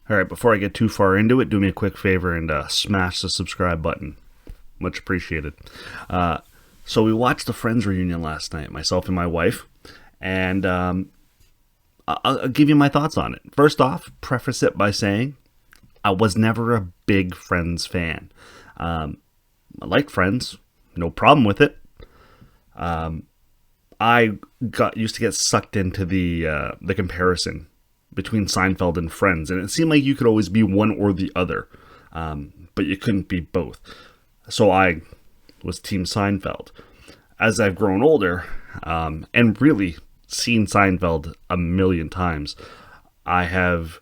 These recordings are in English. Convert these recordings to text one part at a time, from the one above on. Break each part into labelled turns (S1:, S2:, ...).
S1: All right, before I get too far into it, do me a quick favor and smash the subscribe button. Much appreciated. So we watched the Friends reunion last night, myself and my wife, and I'll give you my thoughts on it. First off, preface it by saying I was never a big Friends fan. I like Friends, no problem with it. I got used to get sucked into the comparison between Seinfeld and Friends, and it seemed like you could always be one or the other, but you couldn't be both. So I was Team Seinfeld. As I've grown older, and really seen Seinfeld a million times, I have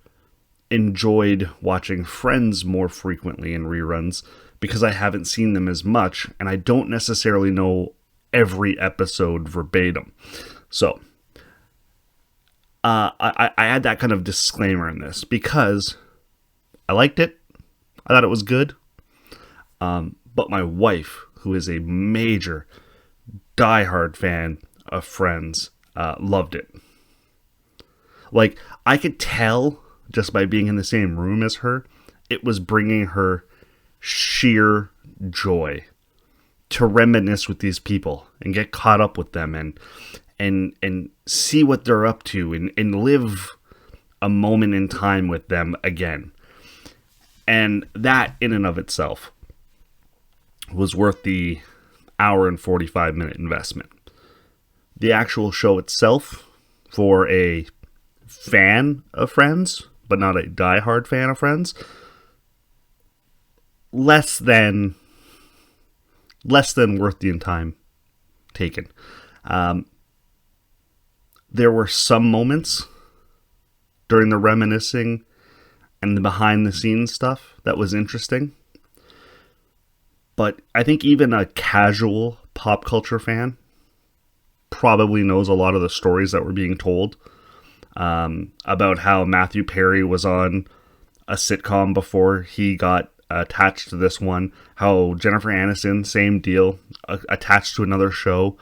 S1: enjoyed watching Friends more frequently in reruns because I haven't seen them as much, and I don't necessarily know every episode verbatim. So I add that kind of disclaimer in this because I liked it. I thought it was good. But my wife, who is a major, diehard fan of Friends, loved it. Like, I could tell just by being in the same room as her, it was bringing her sheer joy to reminisce with these people and get caught up with them and see what they're up to and live a moment in time with them again. And that in and of itself was worth the hour and 45-minute investment. The actual show itself, for a fan of Friends, but not a diehard fan of Friends, less than worth the time taken. There were some moments during the reminiscing and the behind the scenes stuff that was interesting. But I think even a casual pop culture fan probably knows a lot of the stories that were being told, about how Matthew Perry was on a sitcom before he got attached to this one, how Jennifer Aniston, same deal, attached to another show,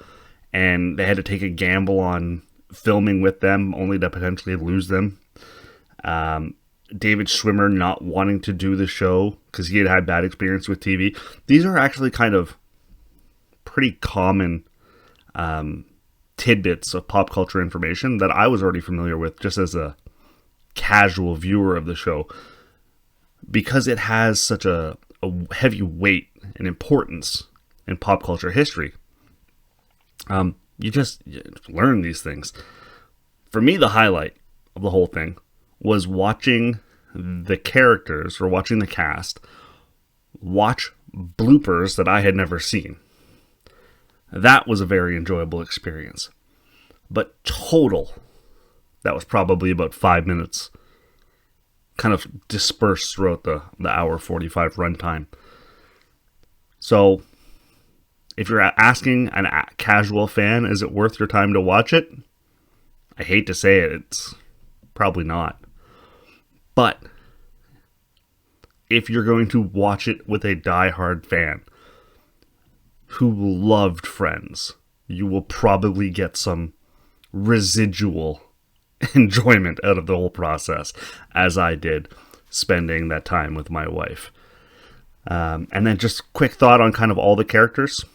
S1: and they had to take a gamble on filming with them only to potentially lose them. David Schwimmer not wanting to do the show because he had bad experience with TV. These are actually kind of pretty common tidbits of pop culture information that I was already familiar with just as a casual viewer of the show, because it has such a heavy weight and importance in pop culture history. You learn these things. For me, the highlight of the whole thing was watching the characters, or watching the cast, watch bloopers that I had never seen. That was a very enjoyable experience. But total, that was probably about 5 minutes, kind of dispersed throughout the hour 45 runtime. So, if you're asking a casual fan, is it worth your time to watch it? I hate to say it, it's probably not. But if you're going to watch it with a diehard fan who loved Friends, you will probably get some residual enjoyment out of the whole process, as I did spending that time with my wife. And then just quick thought on kind of all the characters.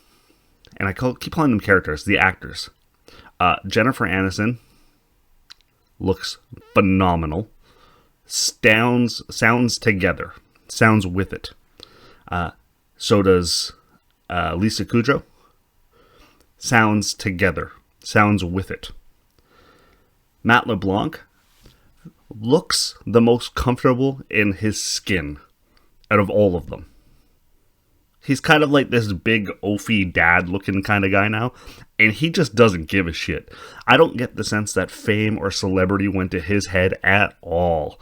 S1: And I keep calling them characters, the actors. Jennifer Aniston looks phenomenal. Sounds together. Sounds with it. So does Lisa Kudrow. Sounds together. Sounds with it. Matt LeBlanc looks the most comfortable in his skin out of all of them. He's kind of like this big, oafy dad looking kind of guy now, and he just doesn't give a shit. I don't get the sense that fame or celebrity went to his head at all.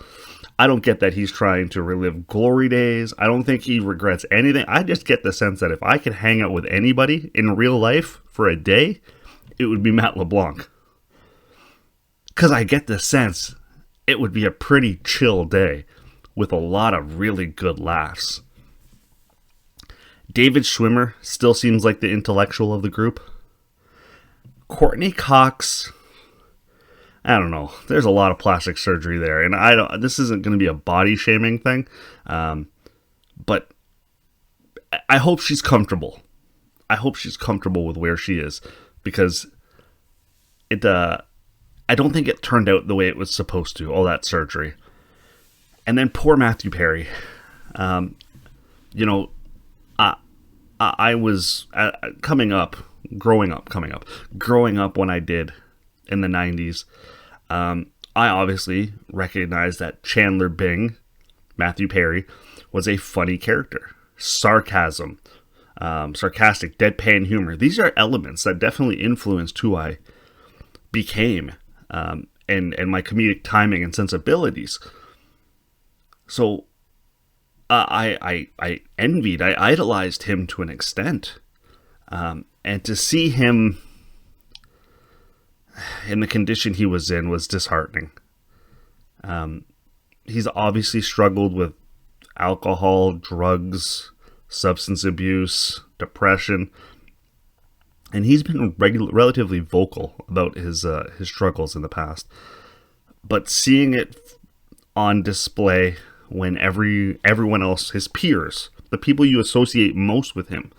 S1: I don't get that he's trying to relive glory days. I don't think he regrets anything. I just get the sense that if I could hang out with anybody in real life for a day, it would be Matt LeBlanc. Because I get the sense it would be a pretty chill day with a lot of really good laughs. David Schwimmer still seems like the intellectual of the group. Courtney Cox, I don't know. There's a lot of plastic surgery there, and I don't. This isn't going to be a body shaming thing, but I hope she's comfortable. I hope she's comfortable with where she is, because it. I don't think it turned out the way it was supposed to. All that surgery, and then poor Matthew Perry. You know, I was growing up when I did in the 90s. I obviously recognized that Chandler Bing, Matthew Perry, was a funny character. Sarcasm, sarcastic, deadpan humor. These are elements that definitely influenced who I became, and my comedic timing and sensibilities. So I envied, I idolized him to an extent. And to see him in the condition he was in was disheartening. He's obviously struggled with alcohol, drugs, substance abuse, depression, and he's been relatively vocal about his struggles in the past. But seeing it on display when everyone else, his peers, the people you associate most with him,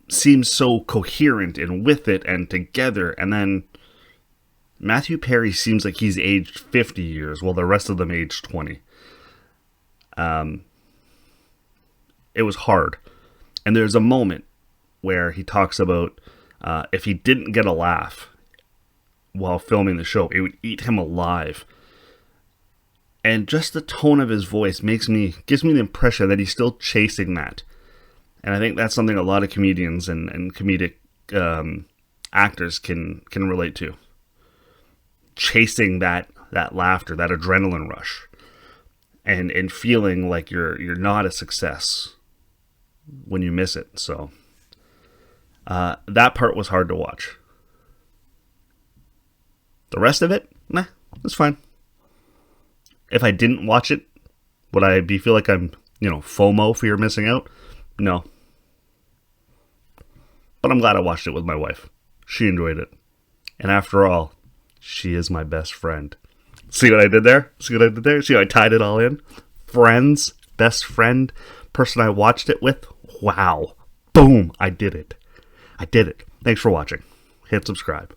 S1: seems so coherent and with it and together, and then Matthew Perry seems like he's aged 50 years while the rest of them aged 20. It was hard. And there's a moment where he talks about if he didn't get a laugh while filming the show, it would eat him alive. And just the tone of his voice gives me the impression that he's still chasing that. And I think that's something a lot of comedians and comedic actors can relate to. Chasing that laughter, that adrenaline rush, and feeling like you're not a success when you miss it. So that part was hard to watch. The rest of it, it's fine. If I didn't watch it, would I feel like I'm, FOMO, fear of missing out? No. But I'm glad I watched it with my wife. She enjoyed it. And after all, she is my best friend. See what I did there? See how I tied it all in? Friends, best friend, person I watched it with. Wow. Boom. I did it. Thanks for watching. Hit subscribe.